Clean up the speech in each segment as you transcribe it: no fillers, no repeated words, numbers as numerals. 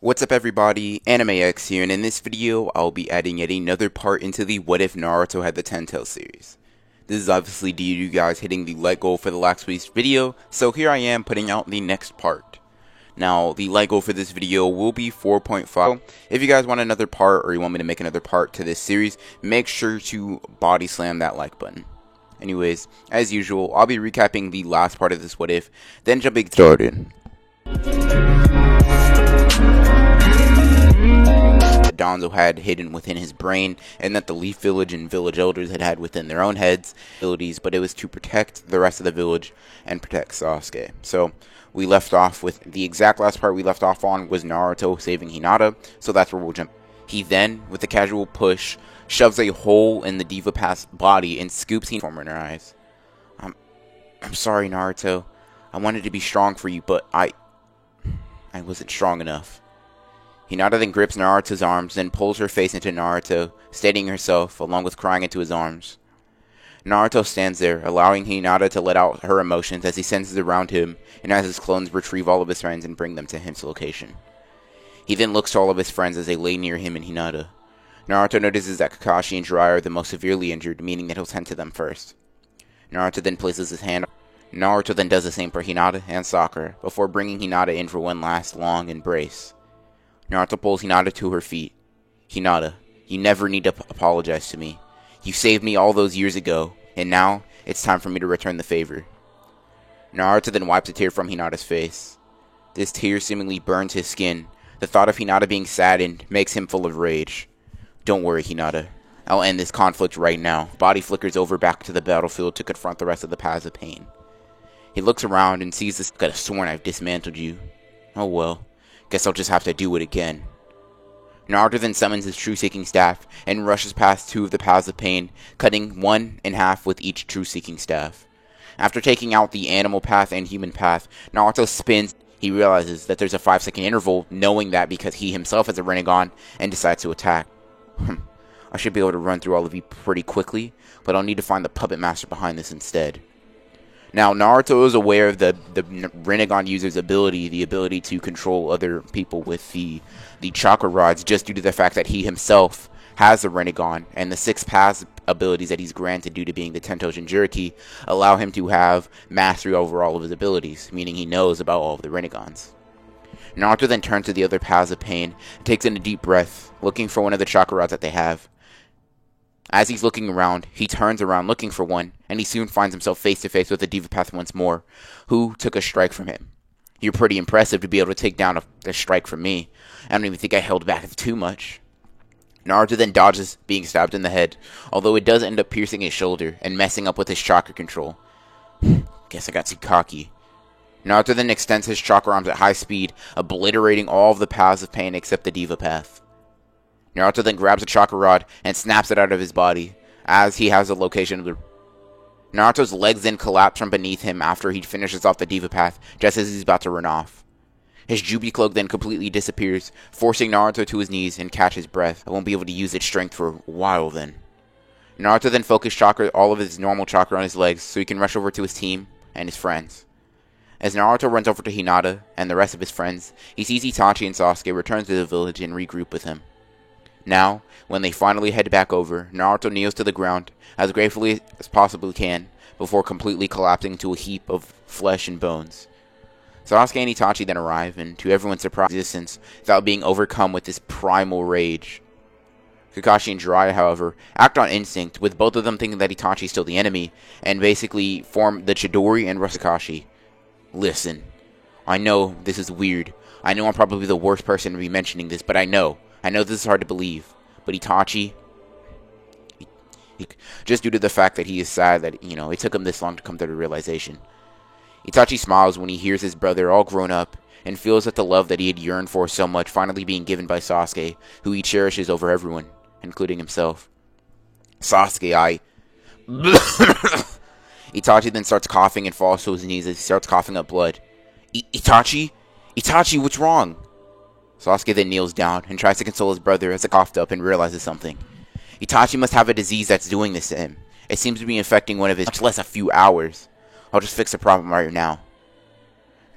What's up everybody, AnimeX here, and in this video I'll be adding yet another part into the What If Naruto Had the 10-Tails series. This is obviously due to you guys hitting the like goal for the last week's video, so here I am putting out the next part. Now, the like goal for this video will be 4.5. If you guys want another part, or you want me to make another part to this series, make sure to body slam that like button. Anyways, as usual, I'll be recapping the last part of this What If, then jumping started. Donzo had hidden within his brain, and that the Leaf Village and village elders had within their own heads abilities, but it was to protect the rest of the village and protect Sasuke. So we left off with the exact last part we left off on was Naruto saving Hinata, so that's where we'll jump. He then, with a casual push, shoves a hole in the Diva Path's body and scoops Hinata in her eyes. I'm sorry, Naruto. I wanted to be strong for you, but I wasn't strong enough. Hinata then grips Naruto's arms, then pulls her face into Naruto, steadying herself, along with crying into his arms. Naruto stands there, allowing Hinata to let out her emotions as he senses around him, and as his clones retrieve all of his friends and bring them to his location. He then looks to all of his friends as they lay near him and Hinata. Naruto notices that Kakashi and Jiraiya are the most severely injured, meaning that he'll tend to them first. Naruto then places his hand. Naruto then does the same for Hinata and Sakura, before bringing Hinata in for one last long embrace. Naruto pulls Hinata to her feet. Hinata, you never need to apologize to me. You saved me all those years ago, and now it's time for me to return the favor. Naruto then wipes a tear from Hinata's face. This tear seemingly burns his skin. The thought of Hinata being saddened makes him full of rage. Don't worry, Hinata. I'll end this conflict right now. Body flickers over back to the battlefield to confront the rest of the Paths of Pain. He looks around and sees this. Could have sworn I've dismantled you. Oh well. Guess I'll just have to do it again. Naruto then summons his True-Seeking Staff and rushes past two of the Paths of Pain, cutting one in half with each True-Seeking Staff. After taking out the Animal Path and Human Path, Naruto spins. He realizes that there's a 5-second interval, knowing that because he himself is a Rinnegan, and decides to attack. I should be able to run through all of you pretty quickly, but I'll need to find the Puppet Master behind this instead. Now, Naruto is aware of the Rinnegan user's ability, the ability to control other people with the chakra rods, just due to the fact that he himself has a Rinnegan, and the 6 paths abilities that he's granted due to being the Tento Jinchuriki allow him to have mastery over all of his abilities, meaning he knows about all of the Rinnegans. Naruto then turns to the other Paths of Pain, and takes in a deep breath, looking for one of the chakra rods that they have. As he's looking around, he turns around looking for one, and he soon finds himself face to face with the Diva Path once more, who took a strike from him. You're pretty impressive to be able to take down a strike from me. I don't even think I held back too much. Naruto then dodges being stabbed in the head, although it does end up piercing his shoulder and messing up with his chakra control. Guess I got too cocky. Naruto then extends his chakra arms at high speed, obliterating all of the Paths of Pain except the Diva Path. Naruto then grabs a chakra rod and snaps it out of his body, as he has the location of the... Naruto's legs then collapse from beneath him after he finishes off the Diva Path, just as he's about to run off. His Jubi cloak then completely disappears, forcing Naruto to his knees and catch his breath. I won't be able to use its strength for a while then. Naruto then focuses all of his normal chakra on his legs, so he can rush over to his team and his friends. As Naruto runs over to Hinata and the rest of his friends, he sees Itachi and Sasuke return to the village and regroup with him. Now, when they finally head back over, Naruto kneels to the ground, as gratefully as possibly can, before completely collapsing into a heap of flesh and bones. Sasuke and Itachi then arrive, and to everyone's surprise, resistance without being overcome with this primal rage. Kakashi and Jiraiya, however, act on instinct, with both of them thinking that Itachi is still the enemy, and basically form the Chidori and Sakashi. Listen, I know this is weird. I know I'm probably the worst person to be mentioning this, but I know this is hard to believe, but Itachi, just due to the fact that he is sad that, it took him this long to come to the realization. Itachi smiles when he hears his brother all grown up, and feels that the love that he had yearned for so much finally being given by Sasuke, who he cherishes over everyone, including himself. Sasuke, Itachi then starts coughing and falls to his knees as he starts coughing up blood. Itachi, what's wrong? Sasuke then kneels down and tries to console his brother as he coughed up and realizes something. Itachi must have a disease that's doing this to him. It seems to be infecting one of his, much less a few hours. I'll just fix the problem right now.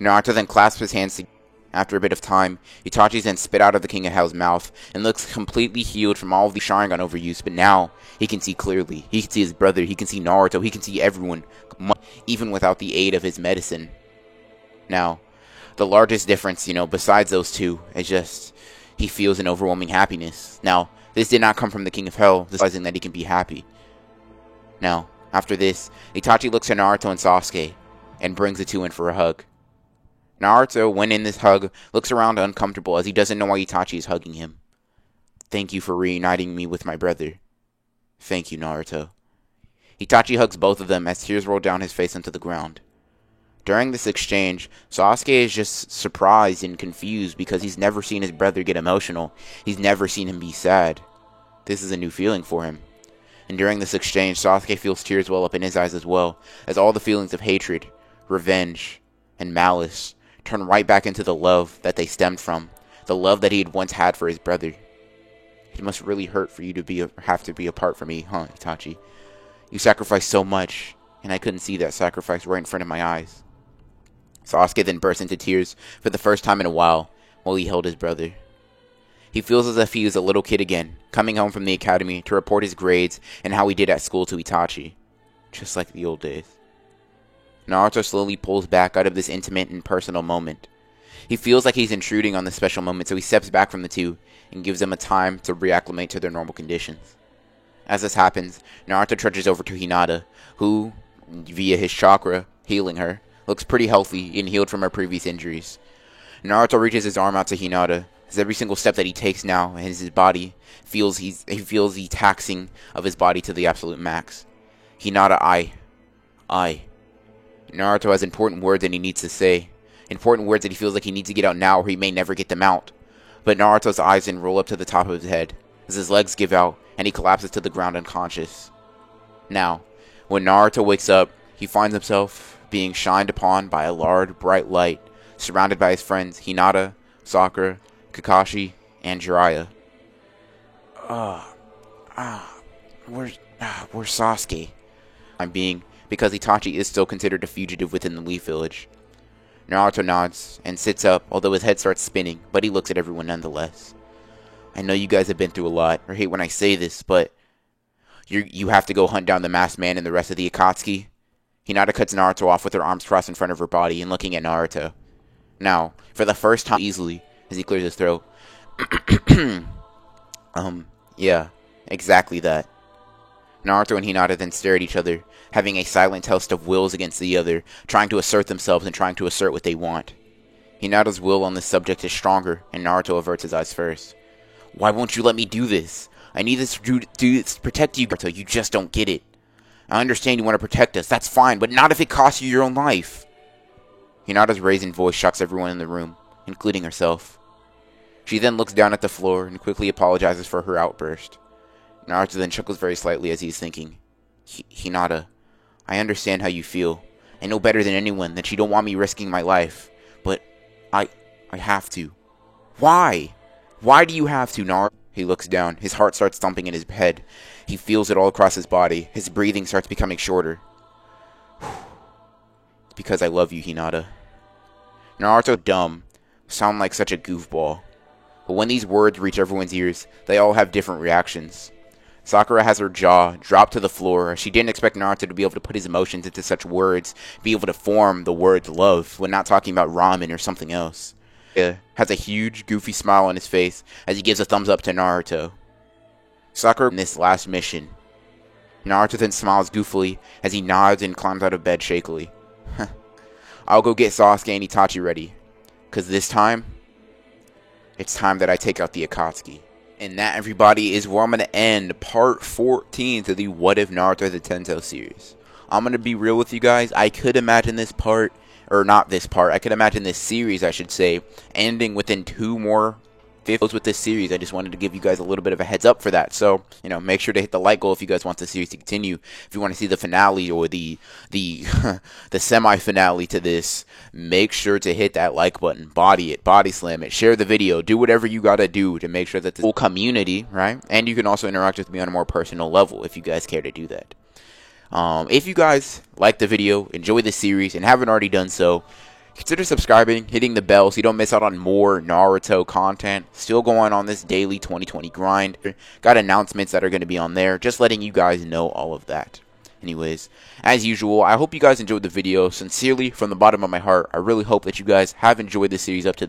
Naruto then clasps his hands together After a bit of time, Itachi's then spit out of the King of Hell's mouth and looks completely healed from all of the Sharingan overuse, but now he can see clearly. He can see his brother, he can see Naruto, he can see everyone, even without the aid of his medicine. Now, the largest difference, besides those two, is just he feels an overwhelming happiness. Now, this did not come from the King of Hell, realizing that he can be happy. Now, after this, Itachi looks at Naruto and Sasuke and brings the two in for a hug. Naruto, when in this hug, looks around uncomfortable as he doesn't know why Itachi is hugging him. Thank you for reuniting me with my brother. Thank you, Naruto. Itachi hugs both of them as tears roll down his face onto the ground. During this exchange, Sasuke is just surprised and confused because he's never seen his brother get emotional. He's never seen him be sad. This is a new feeling for him. And during this exchange, Sasuke feels tears well up in his eyes as well, as all the feelings of hatred, revenge, and malice turn right back into the love that they stemmed from, the love that he had once had for his brother. It must really hurt for you to have to be apart from me, huh, Itachi? You sacrificed so much, and I couldn't see that sacrifice right in front of my eyes. Sasuke then burst into tears for the first time in a while he held his brother. He feels as if he was a little kid again, coming home from the academy to report his grades and how he did at school to Itachi, just like the old days. Naruto slowly pulls back out of this intimate and personal moment. He feels like he's intruding on this special moment, so he steps back from the two and gives them a time to reacclimate to their normal conditions. As this happens, Naruto trudges over to Hinata, who, via his chakra, healing her, looks pretty healthy and healed from her previous injuries. Naruto reaches his arm out to Hinata, as every single step that he takes now in his body he feels the taxing of his body to the absolute max. Hinata, I. Naruto has important words that he needs to say. Important words that he feels like he needs to get out now or he may never get them out. But Naruto's eyes then roll up to the top of his head as his legs give out and he collapses to the ground unconscious. Now, when Naruto wakes up, he finds himself being shined upon by a large, bright light, surrounded by his friends Hinata, Sakura, Kakashi, and Jiraiya. Where's Sasuke? Because Itachi is still considered a fugitive within the Leaf Village. Naruto nods and sits up, although his head starts spinning, but he looks at everyone nonetheless. I know you guys have been through a lot, or hate when I say this, but you have to go hunt down the masked man and the rest of the Akatsuki. Hinata cuts Naruto off with her arms crossed in front of her body and looking at Naruto. Now, for the first time easily, as he clears his throat. Yeah, exactly that. Naruto and Hinata then stare at each other, having a silent test of wills against the other, trying to assert themselves and trying to assert what they want. Hinata's will on this subject is stronger, and Naruto averts his eyes first. Why won't you let me do this? I need this to protect you, Naruto. You just don't get it. I understand you want to protect us, that's fine, but not if it costs you your own life. Hinata's brazen voice shocks everyone in the room, including herself. She then looks down at the floor and quickly apologizes for her outburst. Naruto then chuckles very slightly as he is thinking, Hinata, I understand how you feel. I know better than anyone that you don't want me risking my life, but I have to. Why? Why do you have to, Naruto? He looks down. His heart starts thumping in his head. He feels it all across his body. His breathing starts becoming shorter. It's because I love you, Hinata. Naruto, dumb, sound like such a goofball. But when these words reach everyone's ears, they all have different reactions. Sakura has her jaw drop to the floor. She didn't expect Naruto to be able to put his emotions into such words, be able to form the word love when not talking about ramen or something else. Has a huge, goofy smile on his face as he gives a thumbs up to Naruto. Sakura in this last mission. Naruto then smiles goofily as he nods and climbs out of bed shakily. I'll go get Sasuke and Itachi ready, cause this time, it's time that I take out the Akatsuki. And that, everybody, is where I'm going to end part 14 to the What If Naruto the Tento series. I'm going to be real with you guys. I could imagine this part, or not this part, I could imagine this series, I should say, ending within 2 more videos with this series. I just wanted to give you guys a little bit of a heads up for that. So, make sure to hit the like goal if you guys want the series to continue. If you want to see the finale or the the semi-finale to this, make sure to hit that like button, body it, body slam it, share the video, do whatever you gotta do to make sure that the whole community, right? And you can also interact with me on a more personal level if you guys care to do that. If you guys like the video, enjoy the series, and haven't already done so, Consider subscribing, hitting the bell so you don't miss out on more Naruto content. Still going on this daily 2020 grind. Got announcements that are going to be on there. Just letting you guys know all of that. Anyways, as usual, I hope you guys enjoyed the video. Sincerely, from the bottom of my heart, I really hope that you guys have enjoyed this series up to